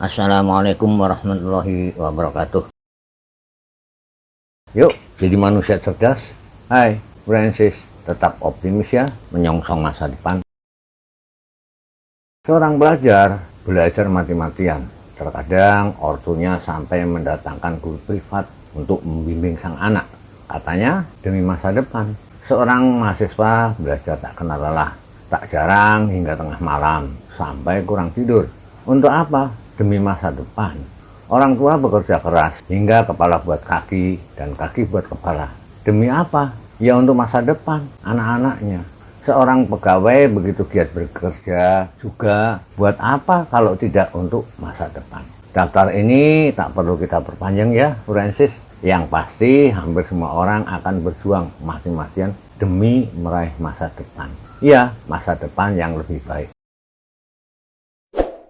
Assalamualaikum warahmatullahi wabarakatuh. Yuk, jadi manusia cerdas. Hai, Francis, tetap optimis ya, menyongsong masa depan. Seorang belajar mati-matian. Terkadang ortunya sampai mendatangkan guru privat untuk membimbing sang anak. Katanya, demi masa depan. Seorang mahasiswa belajar tak kenal lelah, tak jarang hingga tengah malam, sampai kurang tidur. Untuk apa? Demi masa depan. Orang tua bekerja keras hingga kepala buat kaki dan kaki buat kepala. Demi apa? Ya untuk masa depan anak-anaknya. Seorang pegawai begitu giat bekerja juga buat apa kalau tidak untuk masa depan. Daftar ini tak perlu kita perpanjang ya, Francis. Yang pasti hampir semua orang akan berjuang masing-masing demi meraih masa depan. Ya, masa depan yang lebih baik.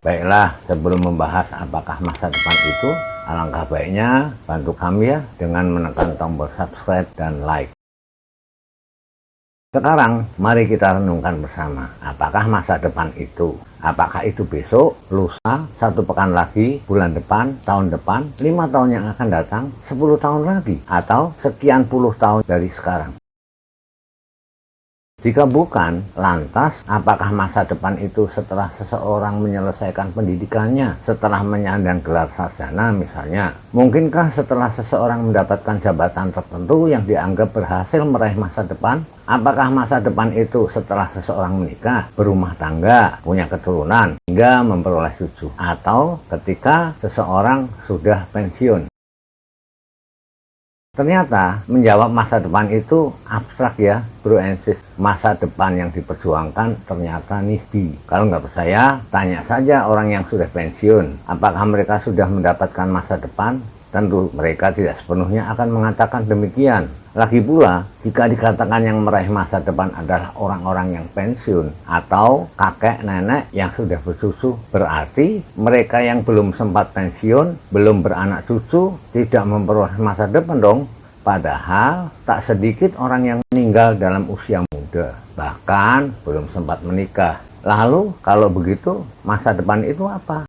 Baiklah, sebelum membahas apakah masa depan itu, alangkah baiknya bantu kami ya dengan menekan tombol subscribe dan like. Sekarang, mari kita renungkan bersama, apakah masa depan itu? Apakah itu besok, lusa, 1 pekan lagi, bulan depan, tahun depan, 5 tahun yang akan datang, 10 tahun lagi, atau sekian puluh tahun dari sekarang? Jika bukan, lantas apakah masa depan itu setelah seseorang menyelesaikan pendidikannya, setelah menyandang gelar sarjana misalnya? Mungkinkah setelah seseorang mendapatkan jabatan tertentu yang dianggap berhasil meraih masa depan? Apakah masa depan itu setelah seseorang menikah, berumah tangga, punya keturunan, hingga memperoleh cucu? Atau ketika seseorang sudah pensiun? Ternyata menjawab masa depan itu abstrak ya, Bro Ensis. Masa depan yang diperjuangkan ternyata nisbi. Kalau nggak percaya, tanya saja orang yang sudah pensiun. Apakah mereka sudah mendapatkan masa depan? Tentu mereka tidak sepenuhnya akan mengatakan demikian. Lagi pula, jika dikatakan yang meraih masa depan adalah orang-orang yang pensiun atau kakek nenek yang sudah bersusu, berarti mereka yang belum sempat pensiun, belum beranak cucu, tidak memperoleh masa depan dong. Padahal tak sedikit orang yang meninggal dalam usia muda, bahkan belum sempat menikah. Lalu kalau begitu, masa depan itu apa?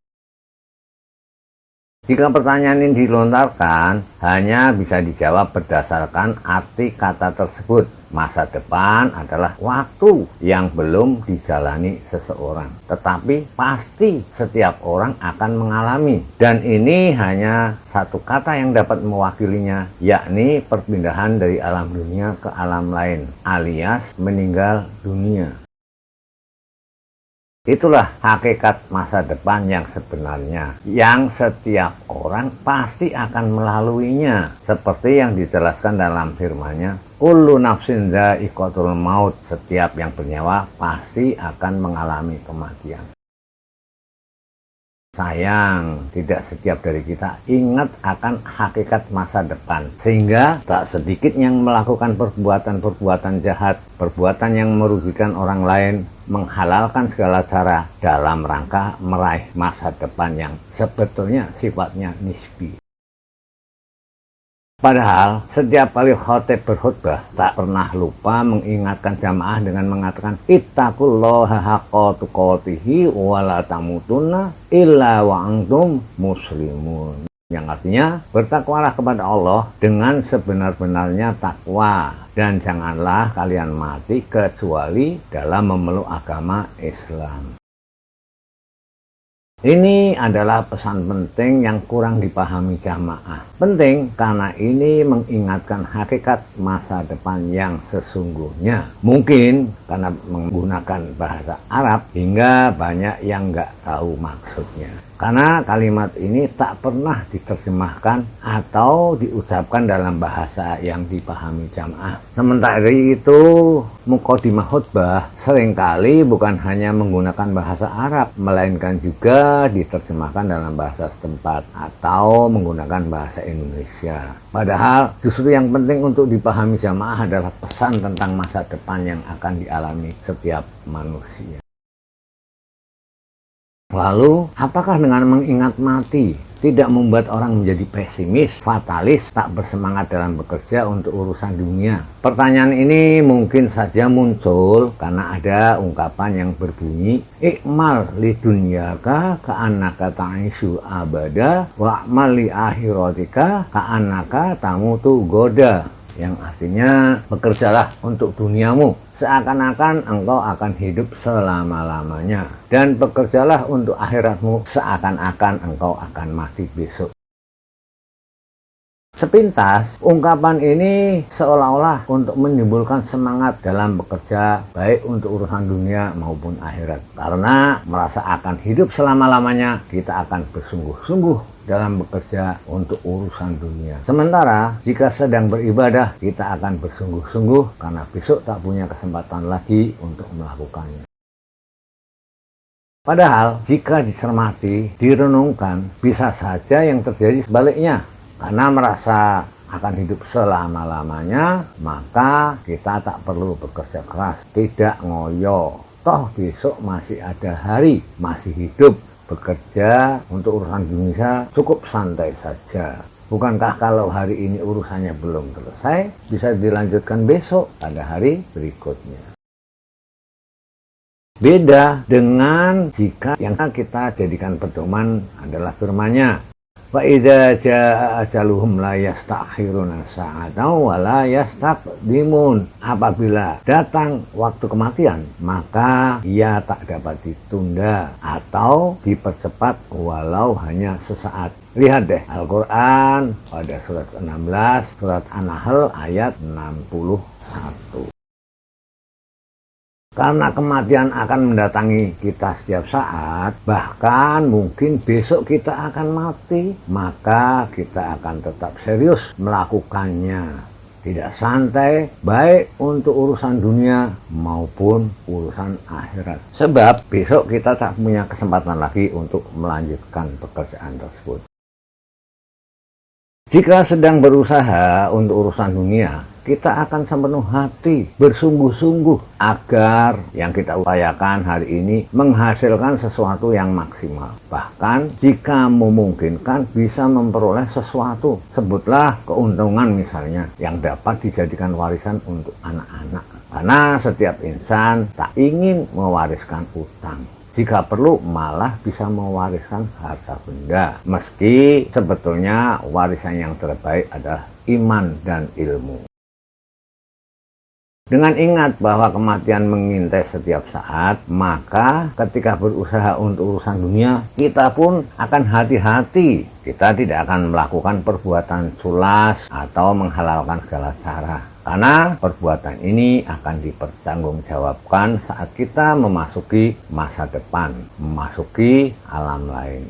Jika pertanyaan ini dilontarkan, hanya bisa dijawab berdasarkan arti kata tersebut. Masa depan adalah waktu yang belum dijalani seseorang, tetapi pasti setiap orang akan mengalami. Dan ini hanya satu kata yang dapat mewakilinya, yakni perpindahan dari alam dunia ke alam lain, alias meninggal dunia. Itulah hakikat masa depan yang sebenarnya, yang setiap orang pasti akan melaluinya, seperti yang dijelaskan dalam firman-Nya, kullu nafsin dha'iqatul maut, setiap yang bernyawa pasti akan mengalami kematian. Sayang, tidak setiap dari kita ingat akan hakikat masa depan, sehingga tak sedikit yang melakukan perbuatan-perbuatan jahat, perbuatan yang merugikan orang lain, menghalalkan segala cara dalam rangka meraih masa depan yang sebetulnya sifatnya nisbi. Padahal setiap kali khotib berkhutbah tak pernah lupa mengingatkan jamaah dengan mengatakan ittaqullaha haqqa tuqatihi wa la tamutunna illa wa antum muslimun. Yang artinya bertakwalah kepada Allah dengan sebenar-benarnya takwa dan janganlah kalian mati kecuali dalam memeluk agama Islam. Ini adalah pesan penting yang kurang dipahami jamaah. Penting karena ini mengingatkan hakikat masa depan yang sesungguhnya. Mungkin karena menggunakan bahasa Arab hingga banyak yang nggak tahu maksudnya. Karena kalimat ini tak pernah diterjemahkan atau diucapkan dalam bahasa yang dipahami jamaah. Sementara itu, muqaddimah khutbah seringkali bukan hanya menggunakan bahasa Arab, melainkan juga diterjemahkan dalam bahasa setempat atau menggunakan bahasa Indonesia. Padahal justru yang penting untuk dipahami jamaah adalah pesan tentang masa depan yang akan dialami setiap manusia. Lalu, apakah dengan mengingat mati tidak membuat orang menjadi pesimis, fatalis, tak bersemangat dalam bekerja untuk urusan dunia? Pertanyaan ini mungkin saja muncul karena ada ungkapan yang berbunyi ikmal li dunyaka ka'annaka ta'isu abada wa'mal li akhiratika ka'annaka tamutu goda, yang artinya bekerjalah untuk duniamu seakan-akan engkau akan hidup selama-lamanya, dan bekerjalah untuk akhiratmu seakan-akan engkau akan mati besok. Sepintas, ungkapan ini seolah-olah untuk menimbulkan semangat dalam bekerja, baik untuk urusan dunia maupun akhirat. Karena merasa akan hidup selama-lamanya, kita akan bersungguh-sungguh dalam bekerja untuk urusan dunia. Sementara, jika sedang beribadah, kita akan bersungguh-sungguh karena besok tak punya kesempatan lagi untuk melakukannya. Padahal, jika dicermati, direnungkan, bisa saja yang terjadi sebaliknya. Karena merasa akan hidup selama-lamanya, maka kita tak perlu bekerja keras, tidak ngoyo. Toh besok masih ada hari, masih hidup. Bekerja untuk urusan dunia cukup santai saja. Bukankah kalau hari ini urusannya belum selesai, bisa dilanjutkan besok pada hari berikutnya? Beda dengan jika yang kita jadikan pedoman adalah firman-Nya. Wa idza jaa ajaluhum la yastakhiruna sa'atan wa la yastaqdimun. Apabila datang waktu kematian, maka ia tak dapat ditunda atau dipercepat walau hanya sesaat. Lihat deh Al-Quran pada surat 16, surat An-Nahl ayat 61. Karena kematian akan mendatangi kita setiap saat, bahkan mungkin besok kita akan mati, maka kita akan tetap serius melakukannya. Tidak santai, baik untuk urusan dunia maupun urusan akhirat. Sebab besok kita tak punya kesempatan lagi untuk melanjutkan pekerjaan tersebut. Jika sedang berusaha untuk urusan dunia, kita akan sepenuh hati bersungguh-sungguh agar yang kita upayakan hari ini menghasilkan sesuatu yang maksimal. Bahkan jika memungkinkan bisa memperoleh sesuatu, sebutlah keuntungan misalnya, yang dapat dijadikan warisan untuk anak-anak. Karena setiap insan tak ingin mewariskan utang. Jika perlu malah bisa mewariskan harta benda. Meski sebetulnya warisan yang terbaik adalah iman dan ilmu. Dengan ingat bahwa kematian mengintai setiap saat, maka ketika berusaha untuk urusan dunia, kita pun akan hati-hati. Kita tidak akan melakukan perbuatan culas atau menghalalkan segala cara. Karena perbuatan ini akan dipertanggungjawabkan saat kita memasuki masa depan, memasuki alam lain.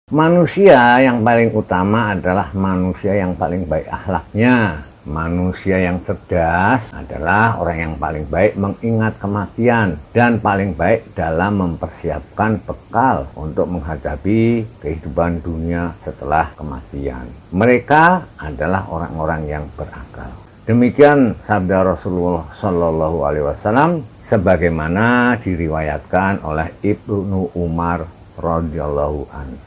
Manusia yang paling utama adalah manusia yang paling baik akhlaknya. Manusia yang cerdas adalah orang yang paling baik mengingat kematian dan paling baik dalam mempersiapkan bekal untuk menghadapi kehidupan dunia setelah kematian. Mereka adalah orang-orang yang berakal. Demikian sabda Rasulullah Shallallahu Alaihi Wasallam sebagaimana diriwayatkan oleh Ibnu Umar radhiyallahu anhu.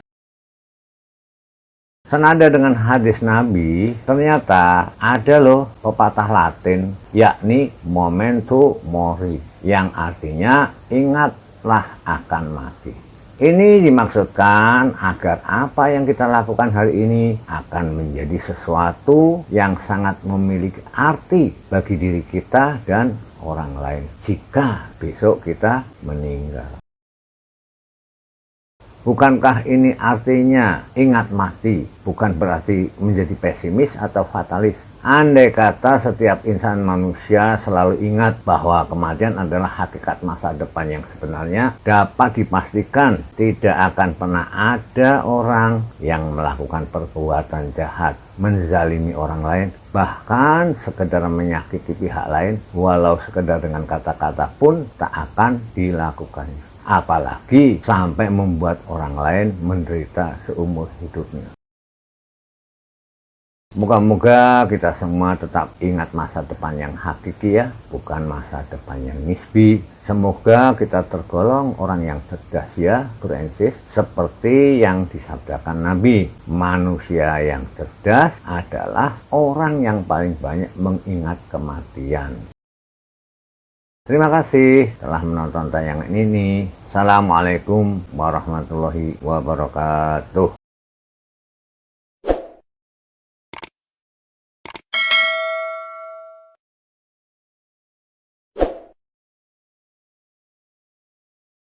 Senada dengan hadis Nabi, ternyata ada loh pepatah Latin, yakni memento mori, yang artinya ingatlah akan mati. Ini dimaksudkan agar apa yang kita lakukan hari ini akan menjadi sesuatu yang sangat memiliki arti bagi diri kita dan orang lain jika besok kita meninggal. Bukankah ini artinya ingat mati, bukan berarti menjadi pesimis atau fatalis? Andai kata setiap insan manusia selalu ingat bahwa kematian adalah hakikat masa depan yang sebenarnya, dapat dipastikan tidak akan pernah ada orang yang melakukan perbuatan jahat, menzalimi orang lain, bahkan sekedar menyakiti pihak lain, walau sekedar dengan kata-kata pun tak akan dilakukannya. Apalagi sampai membuat orang lain menderita seumur hidupnya. Moga-moga kita semua tetap ingat masa depan yang hakiki ya, bukan masa depan yang nisbi. Semoga kita tergolong orang yang cerdas ya, Bro&Sis. Seperti yang disabdakan Nabi, manusia yang cerdas adalah orang yang paling banyak mengingat kematian. Terima kasih telah menonton tayangan ini. Assalamualaikum warahmatullahi wabarakatuh.